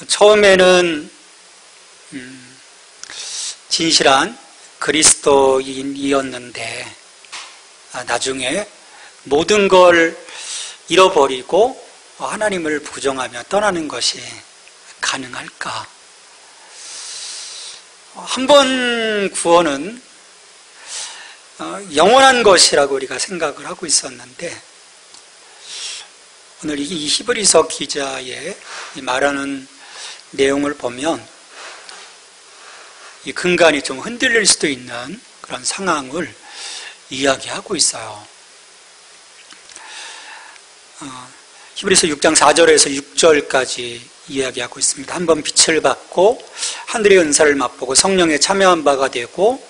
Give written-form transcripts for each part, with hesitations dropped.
처음에는 진실한 그리스도인이었는데 나중에 모든 걸 잃어버리고 하나님을 부정하며 떠나는 것이 가능할까? 한 번 구원은 영원한 것이라고 우리가 생각을 하고 있었는데 오늘 이 히브리서 기자의 말하는 내용을 보면 이 근간이 좀 흔들릴 수도 있는 그런 상황을 이야기하고 있어요. 히브리서 6장 4절에서 6절까지 이야기하고 있습니다. 한번 빛을 받고 하늘의 은사를 맛보고 성령에 참여한 바가 되고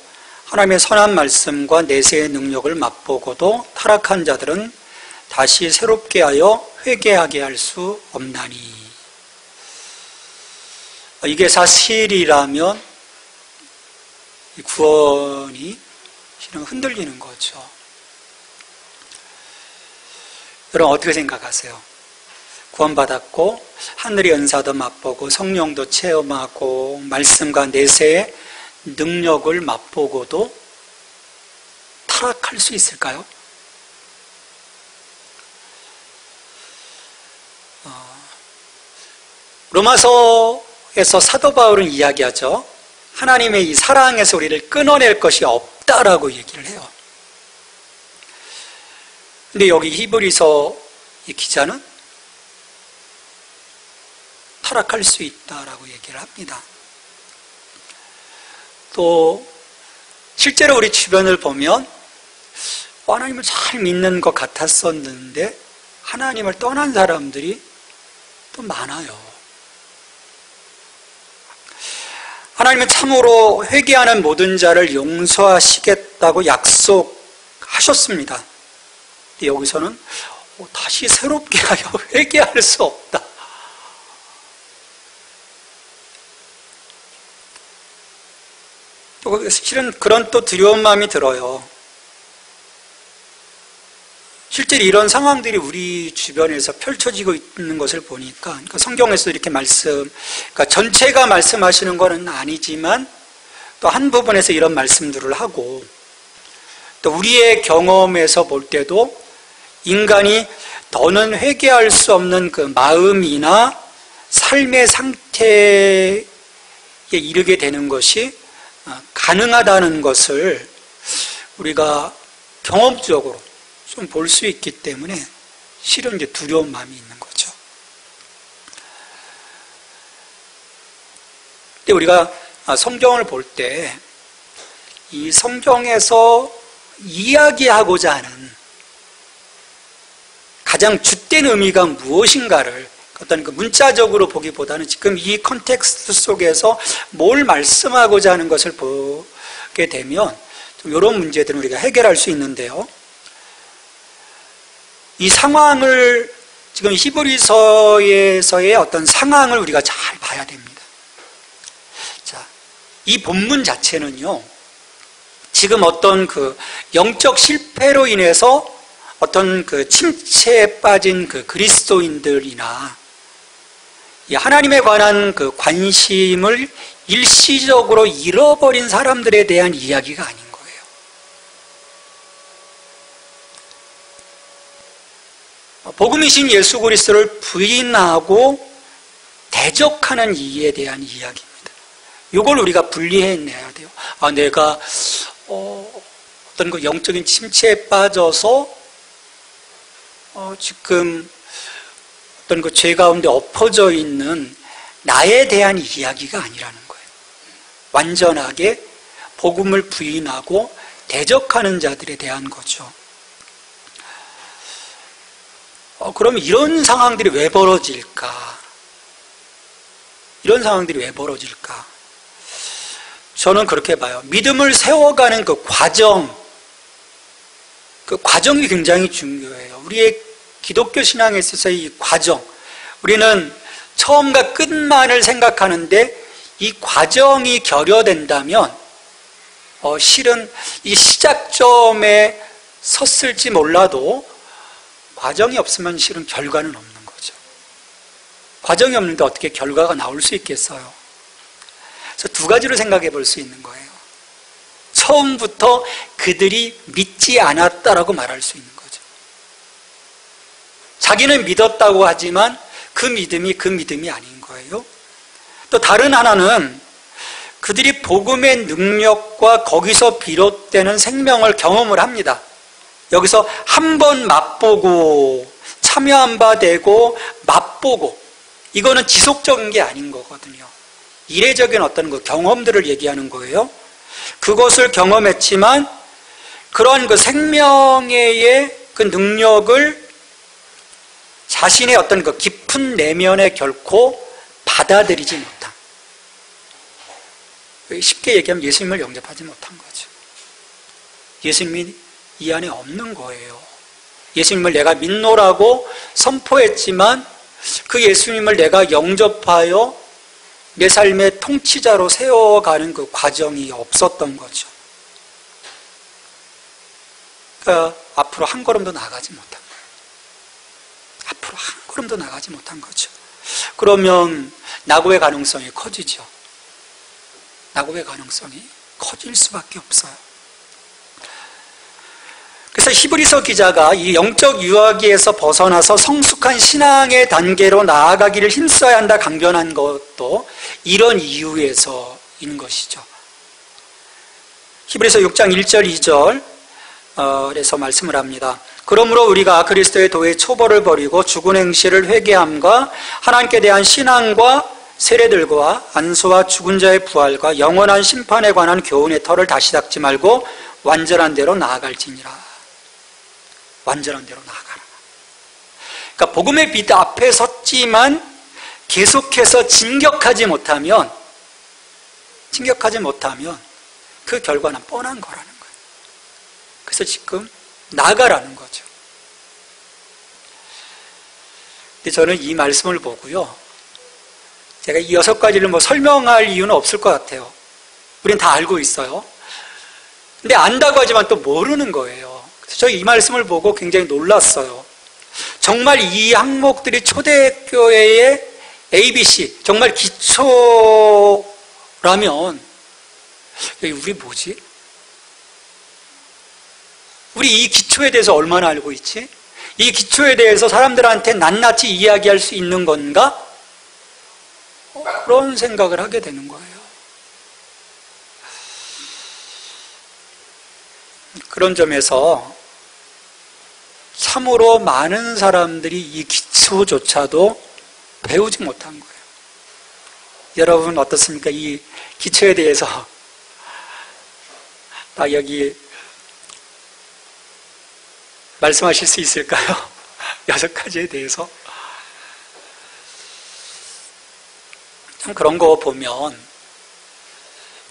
하나님의 선한 말씀과 내세의 능력을 맛보고도 타락한 자들은 다시 새롭게 하여 회개하게 할 수 없나니. 이게 사실이라면 구원이 실은 흔들리는 거죠. 여러분 어떻게 생각하세요? 구원받았고 하늘의 은사도 맛보고 성령도 체험하고 말씀과 내세의 능력을 맛보고도 타락할 수 있을까요? 로마서에서 사도 바울은 이야기하죠. 하나님의 이 사랑에서 우리를 끊어낼 것이 없다라고 얘기를 해요. 근데 여기 히브리서 이 기자는 타락할 수 있다라고 얘기를 합니다. 또 실제로 우리 주변을 보면 하나님을 잘 믿는 것 같았었는데 하나님을 떠난 사람들이 또 많아요. 하나님은 참으로 회개하는 모든 자를 용서하시겠다고 약속하셨습니다. 근데 여기서는 다시 새롭게 하여 회개할 수 없다. 또 실은 그런 또 두려운 마음이 들어요. 실제로 이런 상황들이 우리 주변에서 펼쳐지고 있는 것을 보니까 그러니까 성경에서 이렇게 그러니까 전체가 말씀하시는 것은 아니지만 또 한 부분에서 이런 말씀들을 하고 또 우리의 경험에서 볼 때도 인간이 더는 회개할 수 없는 그 마음이나 삶의 상태에 이르게 되는 것이 가능하다는 것을 우리가 경험적으로 좀 볼 수 있기 때문에 실은 이제 두려운 마음이 있는 거죠. 근데 우리가 성경을 볼 때 이 성경에서 이야기하고자 하는 가장 주된 의미가 무엇인가를 어떤 그 문자적으로 보기보다는 지금 이 컨텍스트 속에서 뭘 말씀하고자 하는 것을 보게 되면 좀 이런 문제들은 우리가 해결할 수 있는데요. 이 상황을 지금 히브리서에서의 어떤 상황을 우리가 잘 봐야 됩니다. 자, 이 본문 자체는요, 지금 어떤 그 영적 실패로 인해서 어떤 그 침체에 빠진 그 그리스도인들이나 하나님에 관한 그 관심을 일시적으로 잃어버린 사람들에 대한 이야기가 아닌 거예요. 복음이신 예수 그리스도를 부인하고 대적하는 이에 대한 이야기입니다. 이걸 우리가 분리해내야 돼요. 내가 어떤 그 영적인 침체에 빠져서 지금 어떤 그 죄 가운데 엎어져 있는 나에 대한 이야기가 아니라는 거예요. 완전하게 복음을 부인하고 대적하는 자들에 대한 거죠. 그럼 이런 상황들이 왜 벌어질까? 이런 상황들이 왜 벌어질까? 저는 그렇게 봐요. 믿음을 세워가는 그 과정이 굉장히 중요해요. 우리의 기독교 신앙에 있어서 이 과정, 우리는 처음과 끝만을 생각하는데 이 과정이 결여된다면 실은 이 시작점에 섰을지 몰라도 과정이 없으면 실은 결과는 없는 거죠. 과정이 없는데 어떻게 결과가 나올 수 있겠어요? 그래서 두 가지로 생각해 볼 수 있는 거예요. 처음부터 그들이 믿지 않았다라고 말할 수 있는 거죠. 자기는 믿었다고 하지만 그 믿음이 아닌 거예요. 또 다른 하나는 그들이 복음의 능력과 거기서 비롯되는 생명을 경험을 합니다. 여기서 한 번 맛보고 참여한 바 되고 맛보고, 이거는 지속적인 게 아닌 거거든요. 이례적인 어떤 그 경험들을 얘기하는 거예요. 그것을 경험했지만 그러한 그 생명의 그 능력을 자신의 어떤 그 깊은 내면에 결코 받아들이지 못한, 쉽게 얘기하면 예수님을 영접하지 못한 거죠. 예수님이 이 안에 없는 거예요. 예수님을 내가 믿노라고 선포했지만 그 예수님을 내가 영접하여 내 삶의 통치자로 세워가는 그 과정이 없었던 거죠. 그러니까 앞으로 한 걸음도 나가지 못한 거예요. 앞으로 한 걸음도 나가지 못한 거죠. 그러면 낙오의 가능성이 커지죠. 낙오의 가능성이 커질 수밖에 없어요. 그래서 히브리서 기자가 이 영적 유아기에서 벗어나서 성숙한 신앙의 단계로 나아가기를 힘써야 한다 강변한 것도 이런 이유에서인 것이죠. 히브리서 6장 1절 2절에서 말씀을 합니다. 그러므로 우리가 그리스도의 도의 초벌을 버리고 죽은 행실을 회개함과 하나님께 대한 신앙과 세례들과 안수와 죽은 자의 부활과 영원한 심판에 관한 교훈의 털을 다시 닦지 말고 완전한 대로 나아갈지니라. 완전한 대로 나아가라. 그러니까 복음의 빛 앞에 섰지만 계속해서 진격하지 못하면 그 결과는 뻔한 거라는 거예요. 그래서 지금 나가라는 거죠. 근데 저는 이 말씀을 보고요, 제가 이 6가지를 설명할 이유는 없을 것 같아요. 우린 다 알고 있어요. 근데 안다고 하지만 또 모르는 거예요. 그래서 저 이 말씀을 보고 굉장히 놀랐어요. 정말 이 항목들이 초대교회의 ABC, 정말 기초라면 우리 뭐지? 우리 이 기초에 대해서 얼마나 알고 있지? 이 기초에 대해서 사람들한테 낱낱이 이야기할 수 있는 건가? 그런 생각을 하게 되는 거예요. 그런 점에서 참으로 많은 사람들이 이 기초조차도 배우지 못한 거예요. 여러분 어떻습니까? 이 기초에 대해서 다 여기 말씀하실 수 있을까요? 6가지에 대해서. 참 그런 거 보면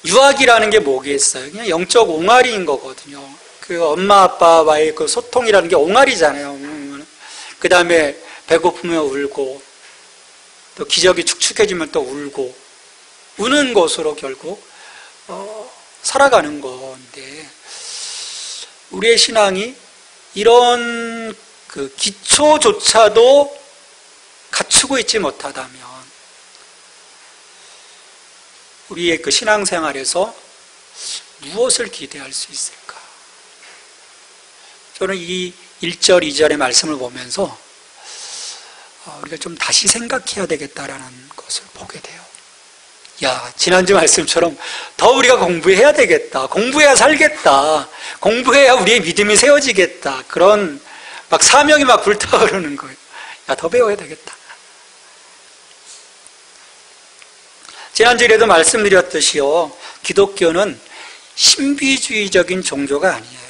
유학이라는 게 뭐겠어요? 그냥 영적 옹알이인 거거든요. 그 엄마 아빠와의 그 소통이라는 게 옹알이잖아요. 그 다음에 배고프면 울고, 또 기저귀 축축해지면 또 울고, 우는 것으로 결국 살아가는 건데, 우리의 신앙이 이런 그 기초조차도 갖추고 있지 못하다면 우리의 그 신앙생활에서 무엇을 기대할 수 있을까? 저는 이 1절, 2절의 말씀을 보면서 우리가 좀 다시 생각해야 되겠다라는 것을 보게 돼요. 야, 지난주 말씀처럼 더 우리가 공부해야 되겠다. 공부해야 살겠다. 공부해야 우리의 믿음이 세워지겠다. 그런 막 사명이 막 불타오르는 거예요. 야, 더 배워야 되겠다. 지난주에도 말씀드렸듯이요, 기독교는 신비주의적인 종교가 아니에요.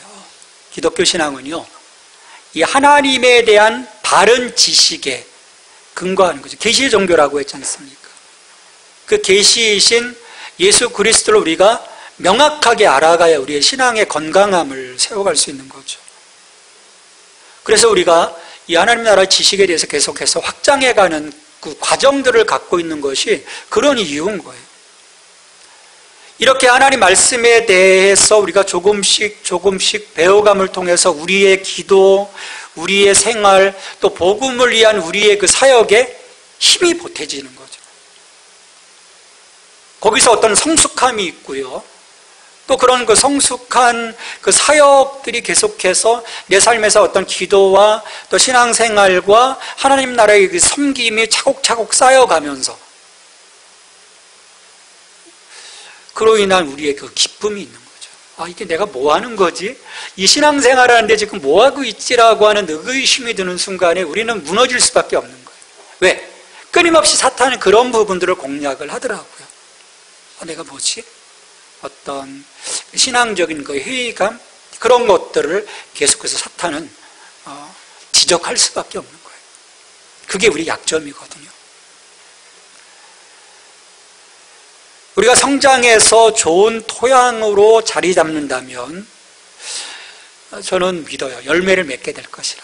기독교 신앙은요, 이 하나님에 대한 바른 지식에 근거하는 거죠. 계시의 종교라고 했지 않습니까? 그 계시이신 예수 그리스도를 우리가 명확하게 알아가야 우리의 신앙의 건강함을 세워갈 수 있는 거죠. 그래서 우리가 이 하나님 나라의 지식에 대해서 계속해서 확장해가는 그 과정들을 갖고 있는 것이 그런 이유인 거예요. 이렇게 하나님 말씀에 대해서 우리가 조금씩 배워감을 통해서 우리의 기도, 우리의 생활, 또 복음을 위한 우리의 그 사역에 힘이 보태지는 거죠. 거기서 어떤 성숙함이 있고요. 또 그런 그 성숙한 그 사역들이 계속해서 내 삶에서 어떤 기도와 또 신앙생활과 하나님 나라의 그 섬김이 차곡차곡 쌓여가면서 그로 인한 우리의 그 기쁨이 있는 거죠. 아, 이게 내가 뭐 하는 거지? 이 신앙생활 하는데 지금 뭐 하고 있지라고 하는 의구심이 드는 순간에 우리는 무너질 수밖에 없는 거예요. 왜? 끊임없이 사탄은 그런 부분들을 공략을 하더라고요. 아, 내가 뭐지? 어떤 신앙적인 그 회의감, 그런 것들을 계속해서 사탄은 지적할 수밖에 없는 거예요. 그게 우리 약점이거든요. 우리가 성장해서 좋은 토양으로 자리 잡는다면 저는 믿어요. 열매를 맺게 될 것이라.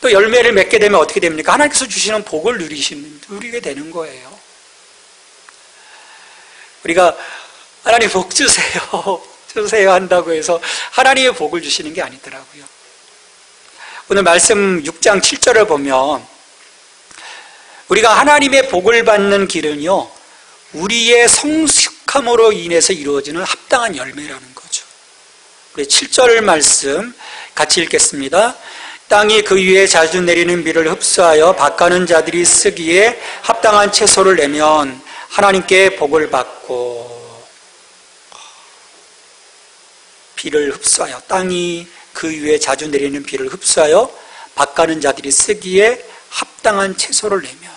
또 열매를 맺게 되면 어떻게 됩니까? 하나님께서 주시는 복을 누리게 되는 거예요. 우리가 하나님 복 주세요 한다고 해서 하나님의 복을 주시는 게 아니더라고요. 오늘 말씀 6장 7절을 보면 우리가 하나님의 복을 받는 길은요, 우리의 성숙함으로 인해서 이루어지는 합당한 열매라는 거죠. 우리 7절 말씀 같이 읽겠습니다. 땅이 그 위에 자주 내리는 비를 흡수하여 밭가는 자들이 쓰기에 합당한 채소를 내면 하나님께 복을 받고, 비를 흡수하여, 땅이 그 위에 자주 내리는 비를 흡수하여 밭가는 자들이 쓰기에 합당한 채소를 내면,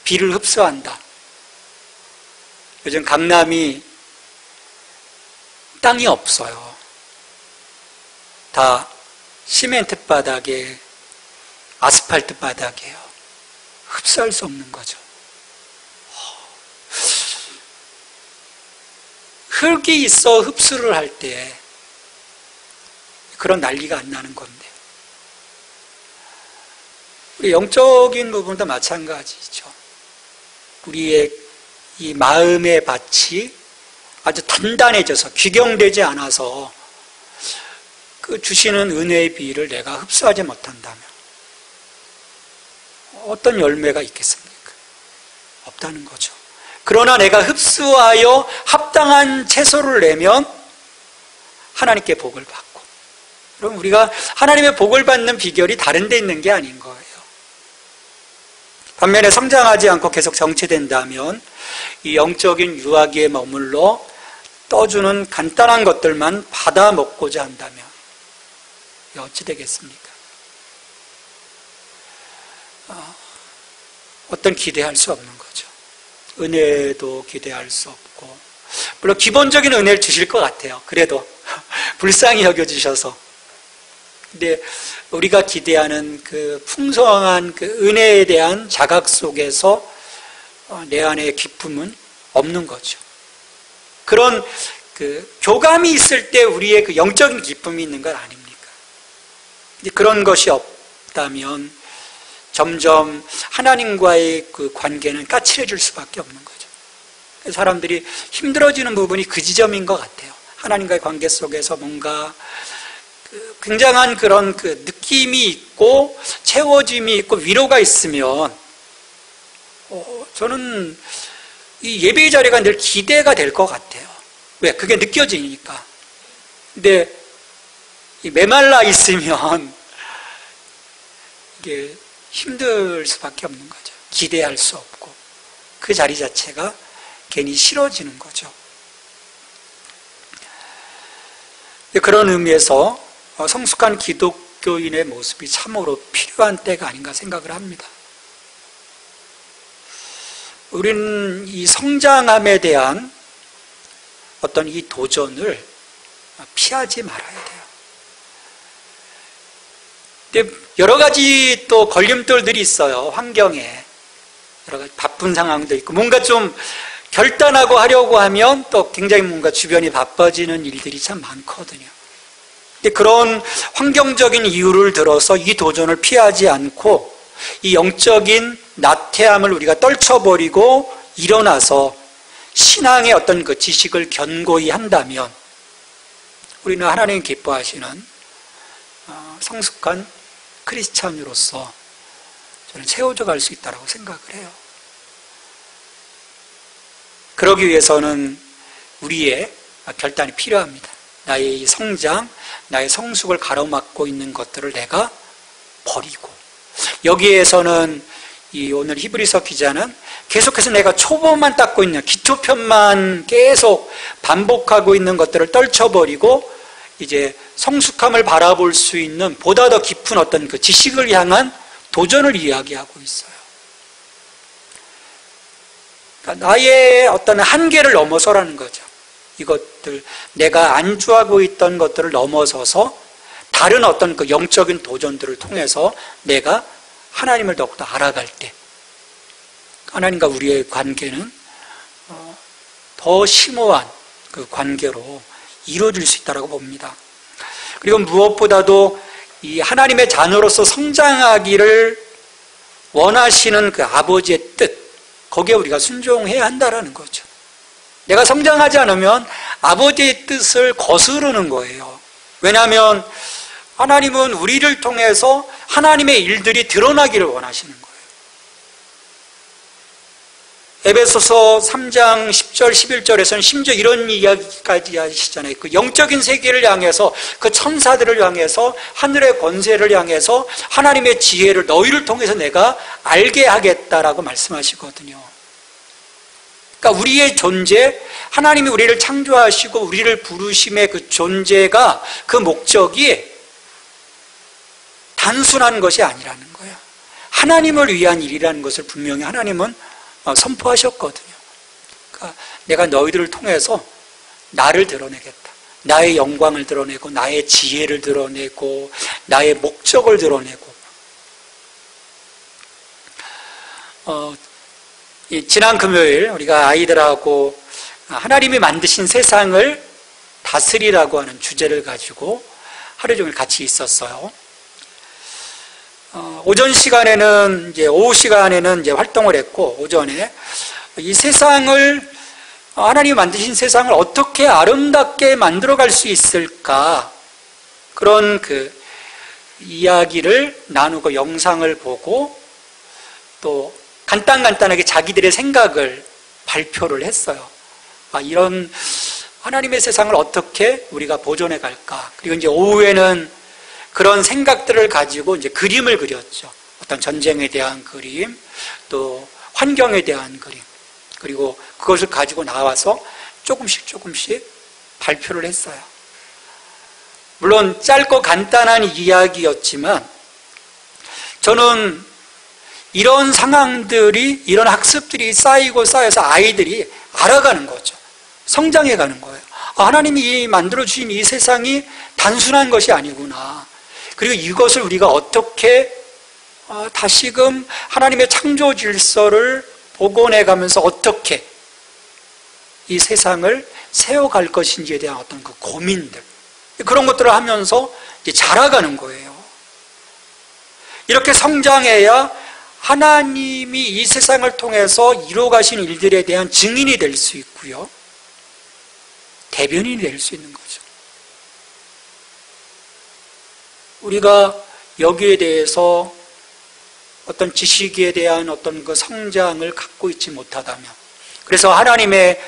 비를 흡수한다. 요즘 강남이 땅이 없어요. 다 시멘트 바닥에 아스팔트 바닥이에요. 흡수할 수 없는 거죠. 흙이 있어 흡수를 할 때 그런 난리가 안 나는 건데, 우리 영적인 부분도 마찬가지죠. 우리의 이 마음의 밭이 아주 단단해져서 귀경되지 않아서 그 주시는 은혜의 비를 내가 흡수하지 못한다면 어떤 열매가 있겠습니까? 없다는 거죠. 그러나 내가 흡수하여 합당한 채소를 내면 하나님께 복을 받고, 그럼 우리가 하나님의 복을 받는 비결이 다른 데 있는 게 아닌 거예요. 반면에 성장하지 않고 계속 정체된다면 이 영적인 유아기에 머물러 떠주는 간단한 것들만 받아 먹고자 한다면 어찌 되겠습니까? 어떤 기대할 수 없는 거죠. 은혜도 기대할 수 없고, 물론 기본적인 은혜를 주실 것 같아요. 그래도 불쌍히 여겨주셔서. 근데 우리가 기대하는 그 풍성한 그 은혜에 대한 자각 속에서 내 안의 기쁨은 없는 거죠. 그런 그 교감이 있을 때 우리의 그 영적인 기쁨이 있는 것 아닙니까? 그런 것이 없다면 점점 하나님과의 그 관계는 까칠해질 수밖에 없는 거죠. 사람들이 힘들어지는 부분이 그 지점인 것 같아요. 하나님과의 관계 속에서 뭔가 굉장한 그런 그 느낌이 있고 채워짐이 있고 위로가 있으면 저는 이 예배의 자리가 늘 기대가 될 것 같아요. 왜? 그게 느껴지니까. 근데 메말라 있으면 이게 힘들 수밖에 없는 거죠. 기대할 수 없고 그 자리 자체가 괜히 싫어지는 거죠. 그런 의미에서 성숙한 기독교인의 모습이 참으로 필요한 때가 아닌가 생각을 합니다. 우리는 이 성장함에 대한 어떤 이 도전을 피하지 말아야 돼요. 근데 여러 가지 또 걸림돌들이 있어요. 환경에 여러 가지 바쁜 상황도 있고, 뭔가 좀 결단하고 하려고 하면 또 굉장히 뭔가 주변이 바빠지는 일들이 참 많거든요. 근데 그런 환경적인 이유를 들어서 이 도전을 피하지 않고 이 영적인 나태함을 우리가 떨쳐버리고 일어나서 신앙의 어떤 그 지식을 견고히 한다면 우리는 하나님 기뻐하시는 성숙한 크리스찬으로서 저는 세워져 갈 수 있다고 생각을 해요. 그러기 위해서는 우리의 결단이 필요합니다. 나의 이 성장, 나의 성숙을 가로막고 있는 것들을 내가 버리고, 여기에서는 이 오늘 히브리서 기자는 계속해서 내가 초보만 닦고 있는 기초편만 계속 반복하고 있는 것들을 떨쳐버리고 이제 성숙함을 바라볼 수 있는 보다 더 깊은 어떤 그 지식을 향한 도전을 이야기하고 있어요. 그러니까 나의 어떤 한계를 넘어서라는 거죠. 이것들, 내가 안주하고 있던 것들을 넘어서서 다른 어떤 그 영적인 도전들을 통해서 내가 하나님을 더욱더 알아갈 때 하나님과 우리의 관계는 더 심오한 그 관계로 이루어질 수 있다고 봅니다. 그리고 무엇보다도 이 하나님의 자녀로서 성장하기를 원하시는 그 아버지의 뜻, 거기에 우리가 순종해야 한다는 거죠. 내가 성장하지 않으면 아버지의 뜻을 거스르는 거예요. 왜냐하면 하나님은 우리를 통해서 하나님의 일들이 드러나기를 원하시는 거예요. 에베소서 3장 10절 11절에서는 심지어 이런 이야기까지 하시잖아요. 그 영적인 세계를 향해서, 그 천사들을 향해서, 하늘의 권세를 향해서 하나님의 지혜를 너희를 통해서 내가 알게 하겠다라고 말씀하시거든요. 그러니까 우리의 존재, 하나님이 우리를 창조하시고 우리를 부르심의 그 존재가, 그 목적이 단순한 것이 아니라는 거예요. 하나님을 위한 일이라는 것을 분명히 하나님은 선포하셨거든요. 그러니까 내가 너희들을 통해서 나를 드러내겠다. 나의 영광을 드러내고 나의 지혜를 드러내고 나의 목적을 드러내고. 지난 금요일 우리가 아이들하고 하나님이 만드신 세상을 다스리라고 하는 주제를 가지고 하루 종일 같이 있었어요. 오전 시간에는 이제 오후 시간에는 이제 활동을 했고, 오전에 이 세상을, 하나님이 만드신 세상을 어떻게 아름답게 만들어갈 수 있을까, 그런 그 이야기를 나누고 영상을 보고 또 간단하게 자기들의 생각을 발표를 했어요. 이런 하나님의 세상을 어떻게 우리가 보존해 갈까. 그리고 이제 오후에는 그런 생각들을 가지고 이제 그림을 그렸죠. 어떤 전쟁에 대한 그림, 또 환경에 대한 그림. 그리고 그것을 가지고 나와서 조금씩 발표를 했어요. 물론 짧고 간단한 이야기였지만 저는 이런 상황들이, 이런 학습들이 쌓여서 아이들이 알아가는 거죠. 성장해 가는 거예요. 하나님이 만들어주신 이 세상이 단순한 것이 아니구나. 그리고 이것을 우리가 어떻게 다시금 하나님의 창조 질서를 복원해가면서 어떻게 이 세상을 세워갈 것인지에 대한 어떤 그 고민들, 그런 것들을 하면서 이제 자라가는 거예요. 이렇게 성장해야 하나님이 이 세상을 통해서 이루어가신 일들에 대한 증인이 될 수 있고요, 대변인이 될 수 있는 거죠. 우리가 여기에 대해서 어떤 지식에 대한 어떤 그 성장을 갖고 있지 못하다면, 그래서 하나님의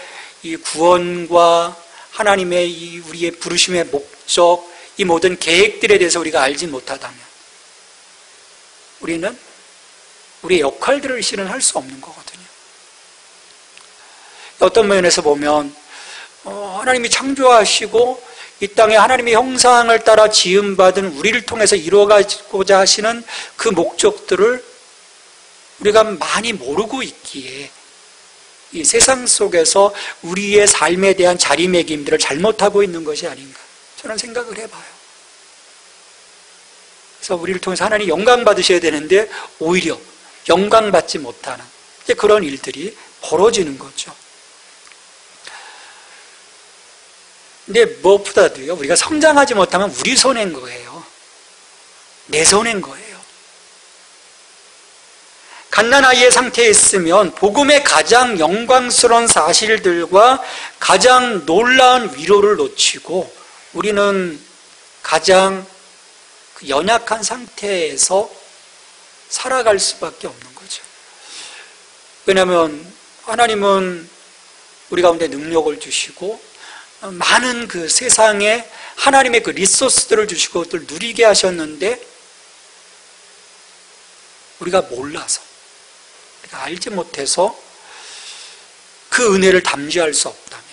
이 구원과 하나님의 이 우리의 부르심의 목적, 이 모든 계획들에 대해서 우리가 알지 못하다면 우리는 우리의 역할들을 실현할 수 없는 거거든요. 어떤 면에서 보면 하나님이 창조하시고 이 땅에 하나님의 형상을 따라 지음받은 우리를 통해서 이루어가고자 하시는 그 목적들을 우리가 많이 모르고 있기에 이 세상 속에서 우리의 삶에 대한 자리매김들을 잘못하고 있는 것이 아닌가, 저는 생각을 해봐요. 그래서 우리를 통해서 하나님 영광 받으셔야 되는데 오히려 영광 받지 못하는 이제 그런 일들이 벌어지는 거죠. 근데 무엇보다도요, 우리가 성장하지 못하면 우리 손해인 거예요. 내 손해인 거예요. 갓난아이의 상태에 있으면 복음의 가장 영광스러운 사실들과 가장 놀라운 위로를 놓치고 우리는 가장 연약한 상태에서 살아갈 수밖에 없는 거죠. 왜냐하면 하나님은 우리 가운데 능력을 주시고 많은 그 세상에 하나님의 그 리소스들을 주시고 그것들 누리게 하셨는데 우리가 몰라서, 우리가 알지 못해서 그 은혜를 담지할 수 없다면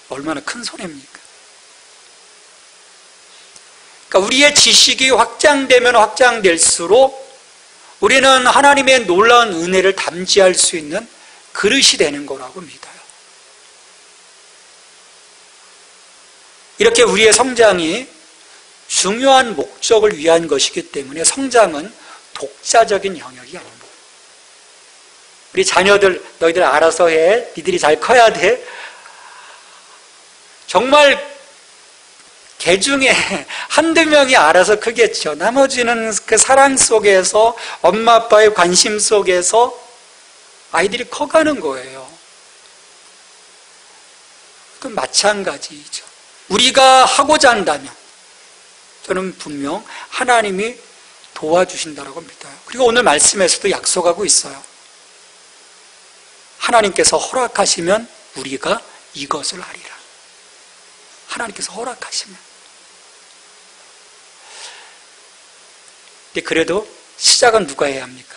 얼마나 큰 손해입니까? 그러니까 우리의 지식이 확장되면 확장될수록 우리는 하나님의 놀라운 은혜를 담지할 수 있는 그릇이 되는 거라고 믿어요. 이렇게 우리의 성장이 중요한 목적을 위한 것이기 때문에 성장은 독자적인 영역이 아닙니다. 우리 자녀들, 너희들 알아서 해. 니들이 잘 커야 돼. 정말 개 중에 한두 명이 알아서 크겠죠. 나머지는 그 사랑 속에서, 엄마 아빠의 관심 속에서 아이들이 커가는 거예요. 그건 마찬가지죠. 우리가 하고자 한다면 저는 분명 하나님이 도와주신다고 믿어요. 그리고 오늘 말씀에서도 약속하고 있어요. 하나님께서 허락하시면 우리가 이것을 하리라. 하나님께서 허락하시면. 근데 그래도 시작은 누가 해야 합니까?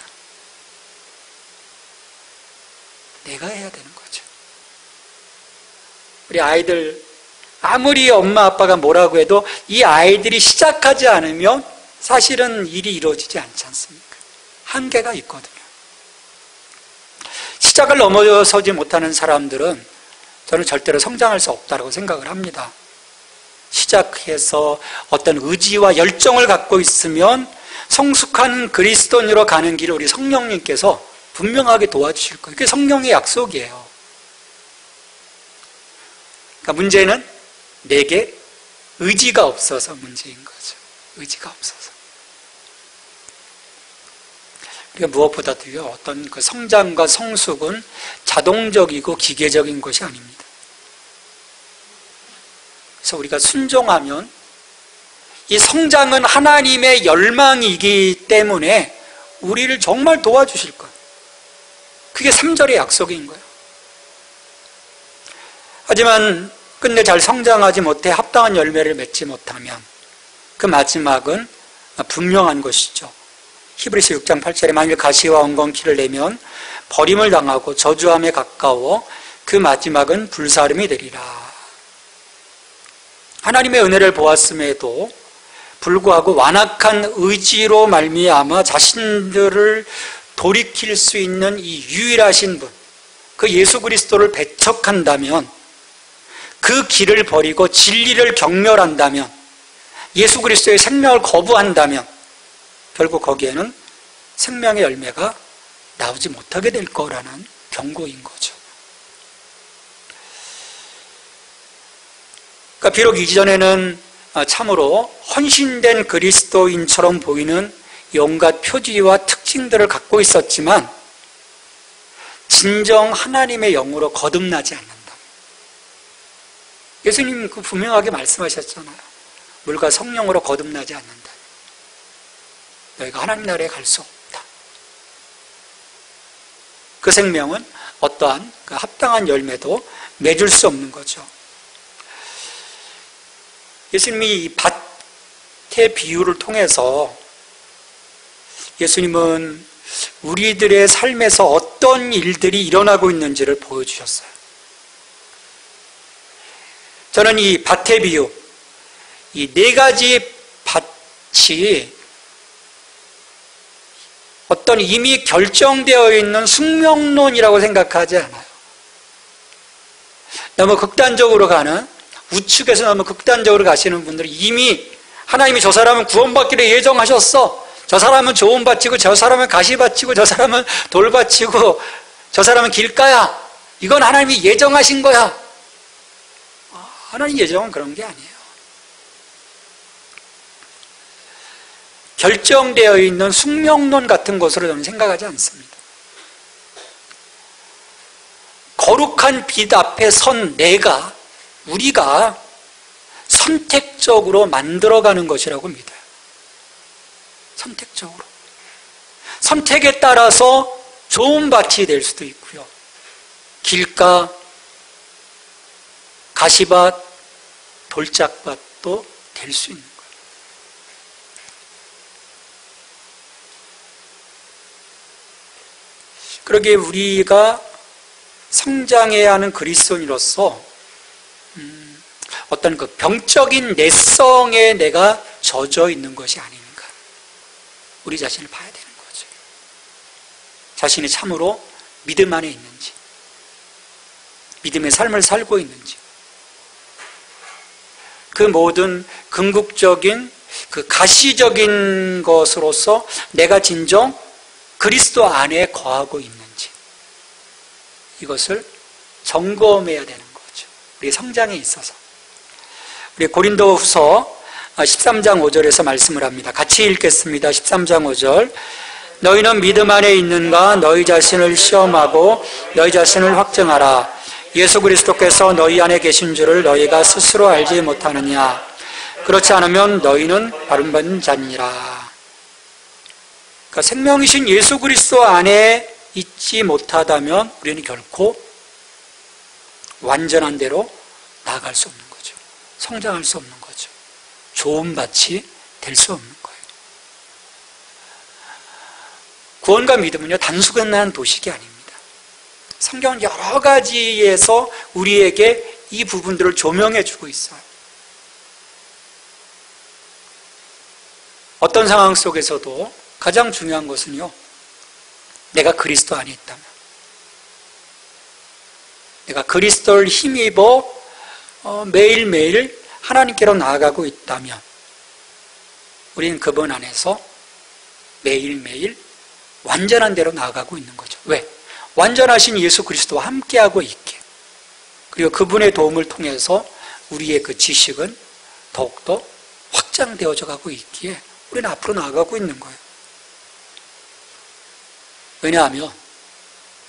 내가 해야 되는 거죠. 우리 아이들 아무리 엄마 아빠가 뭐라고 해도 이 아이들이 시작하지 않으면 사실은 일이 이루어지지 않지 않습니까? 한계가 있거든요. 시작을 넘어서지 못하는 사람들은 저는 절대로 성장할 수 없다고 생각을 합니다. 시작해서 어떤 의지와 열정을 갖고 있으면 성숙한 그리스도인으로 가는 길을 우리 성령님께서 분명하게 도와주실 거예요. 그게 성령의 약속이에요. 그러니까 문제는 내게 의지가 없어서 문제인 거죠. 의지가 없어서. 그러니까 무엇보다도요, 어떤 그 성장과 성숙은 자동적이고 기계적인 것이 아닙니다. 그래서 우리가 순종하면 이 성장은 하나님의 열망이기 때문에 우리를 정말 도와주실 거예요. 그게 3절의 약속인 거예요. 하지만 끝내 잘 성장하지 못해 합당한 열매를 맺지 못하면 그 마지막은 분명한 것이죠. 히브리서 6장 8절에 만일 가시와 엉겅퀴를 내면 버림을 당하고 저주함에 가까워 그 마지막은 불사름이 되리라. 하나님의 은혜를 보았음에도 불구하고 완악한 의지로 말미암아 자신들을 돌이킬 수 있는 이 유일하신 분, 그 예수 그리스도를 배척한다면, 그 길을 버리고 진리를 경멸한다면, 예수 그리스도의 생명을 거부한다면 결국 거기에는 생명의 열매가 나오지 못하게 될 거라는 경고인 거죠. 그러니까 비록 이전에는 참으로 헌신된 그리스도인처럼 보이는 온갖 표지와 특징들을 갖고 있었지만 진정 하나님의 영으로 거듭나지 않는다. 예수님 그 분명하게 말씀하셨잖아요. 물과 성령으로 거듭나지 않는다. 너희가 하나님 나라에 갈 수 없다. 그 생명은 어떠한 그 합당한 열매도 맺을 수 없는 거죠. 예수님이 이 밭의 비유를 통해서 예수님은 우리들의 삶에서 어떤 일들이 일어나고 있는지를 보여주셨어요. 저는 이 밭의 비유, 이 4가지 밭이 어떤 이미 결정되어 있는 숙명론이라고 생각하지 않아요. 너무 극단적으로 가는, 우측에서 너무 극단적으로 가시는 분들은 이미 하나님이 저 사람은 구원받기를 예정하셨어. 저 사람은 조언받치고, 저 사람은 가시받치고, 저 사람은 돌받치고, 저 사람은 길가야. 이건 하나님이 예정하신 거야. 하나님 예정은 그런 게 아니에요. 결정되어 있는 숙명론 같은 것으로 저는 생각하지 않습니다. 거룩한 빛 앞에 선 우리가 선택적으로 만들어가는 것이라고 믿어요. 선택적으로. 선택에 따라서 좋은 밭이 될 수도 있고요. 길가, 가시밭, 돌짝밭도 될 수 있는 거예요. 그러기에 우리가 성장해야 하는 그리스도인으로서 어떤 그 병적인 내성에 내가 젖어 있는 것이 아닌가. 우리 자신을 봐야 되는 거죠. 자신이 참으로 믿음 안에 있는지, 믿음의 삶을 살고 있는지, 그 모든 궁극적인 그 가시적인 것으로서 내가 진정 그리스도 안에 거하고 있는지, 이것을 점검해야 되는 거죠. 우리 성장에 있어서. 우리 고린도후서 13장 5절에서 말씀을 합니다. 같이 읽겠습니다. 13장 5절. 너희는 믿음 안에 있는가? 너희 자신을 시험하고 너희 자신을 확증하라. 예수 그리스도께서 너희 안에 계신 줄을 너희가 스스로 알지 못하느냐? 그렇지 않으면 너희는 버림받은 자니라. 그러니까 생명이신 예수 그리스도 안에 있지 못하다면 우리는 결코 완전한 대로 나아갈 수 없는 거죠. 성장할 수 없는 거죠. 좋은 밭이 될 수 없는 거예요. 구원과 믿음은요, 단순한 도식이 아닙니다. 성경은 여러 가지에서 우리에게 이 부분들을 조명해 주고 있어요. 어떤 상황 속에서도 가장 중요한 것은요, 내가 그리스도 안에 있다면, 내가 그리스도를 힘입어 매일매일 하나님께로 나아가고 있다면 우리는 그분 안에서 매일매일 완전한 대로 나아가고 있는 거죠. 왜? 완전하신 예수 그리스도와 함께하고 있게, 그리고 그분의 도움을 통해서 우리의 그 지식은 더욱더 확장되어져 가고 있기에 우리는 앞으로 나아가고 있는 거예요. 왜냐하면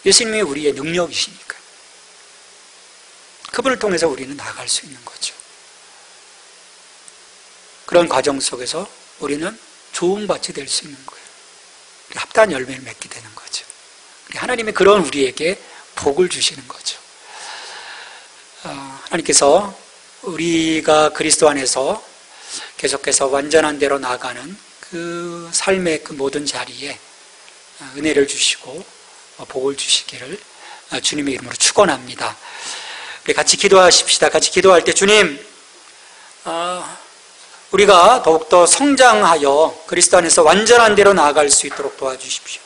예수님이 우리의 능력이시니까. 그분을 통해서 우리는 나아갈 수 있는 거죠. 그런 과정 속에서 우리는 좋은 밭이 될 수 있는 거예요. 합당한 열매를 맺게 되는 거죠. 하나님이 그런 우리에게 복을 주시는 거죠. 하나님께서 우리가 그리스도 안에서 계속해서 완전한 대로 나아가는 그 삶의 그 모든 자리에 은혜를 주시고 복을 주시기를 주님의 이름으로 축원합니다. 우리 같이 기도하십시다. 같이 기도할 때 주님, 우리가 더욱더 성장하여 그리스도 안에서 완전한 대로 나아갈 수 있도록 도와주십시오.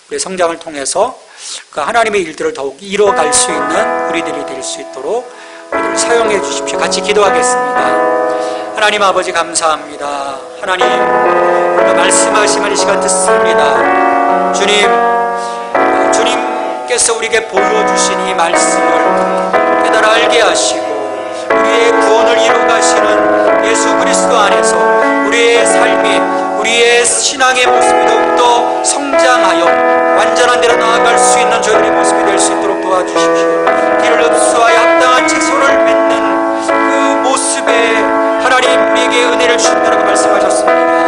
우리의 성장을 통해서 그 하나님의 일들을 더욱 이뤄갈 수 있는 우리들이 될 수 있도록 우리를 사용해 주십시오. 같이 기도하겠습니다. 하나님 아버지 감사합니다. 하나님, 말씀하시면 이 시간 듣습니다. 주님께서 우리에게 보여주신 이 말씀을 깨달아 알게 하시고 우리의 구원을 이루가시는 예수 그리스도 안에서 우리의 삶이, 우리의 신앙의 모습이 더욱더 성장하여 완전한 대로 나아갈 수 있는 저희들의 모습이 될 수 있도록 도와주십시오. 길을 흡수하여 합당한 채소를 맺는 그 모습에 하나님 우리에게 은혜를 주신다고 말씀하셨습니다.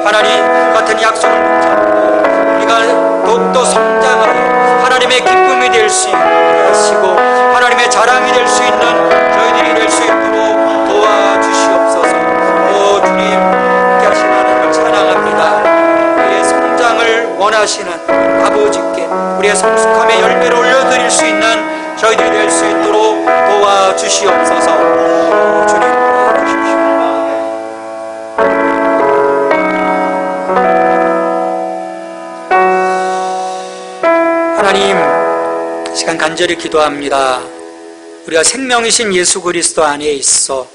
하나님 같은 약속을 붙잡고 우리가 더욱더 성장하여 하나님의 기쁨이 될 수 있게 하시고 하나님의 자랑이 될 수 있는 저희들이 될 수 있도록 도와주시옵소서. 오 주님, 함께 하신 하나님을 찬양합니다. 우리의 성장을 원하시는 아버지께 우리의 성숙함의 열매를 올려드릴 수 있는 저희들이 될 수 있도록 도와주시옵소서. 오 주님, 도와주십시오. 하나님, 시간 간절히 기도합니다. 우리가 생명이신 예수 그리스도 안에 있어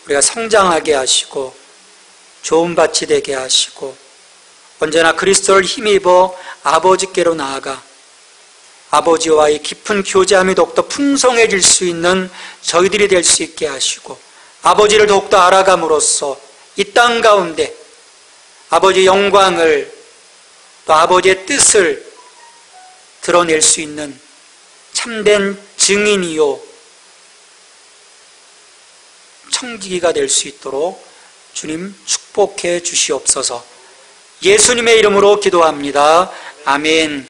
우리가 성장하게 하시고 좋은 밭이 되게 하시고 언제나 그리스도를 힘입어 아버지께로 나아가 아버지와의 깊은 교제함이 더욱더 풍성해질 수 있는 저희들이 될 수 있게 하시고 아버지를 더욱더 알아감으로써 이 땅 가운데 아버지의 영광을 또 아버지의 뜻을 드러낼 수 있는 참된 증인이요 청지기가 될 수 있도록 주님 축복해 주시옵소서. 예수님의 이름으로 기도합니다. 아멘.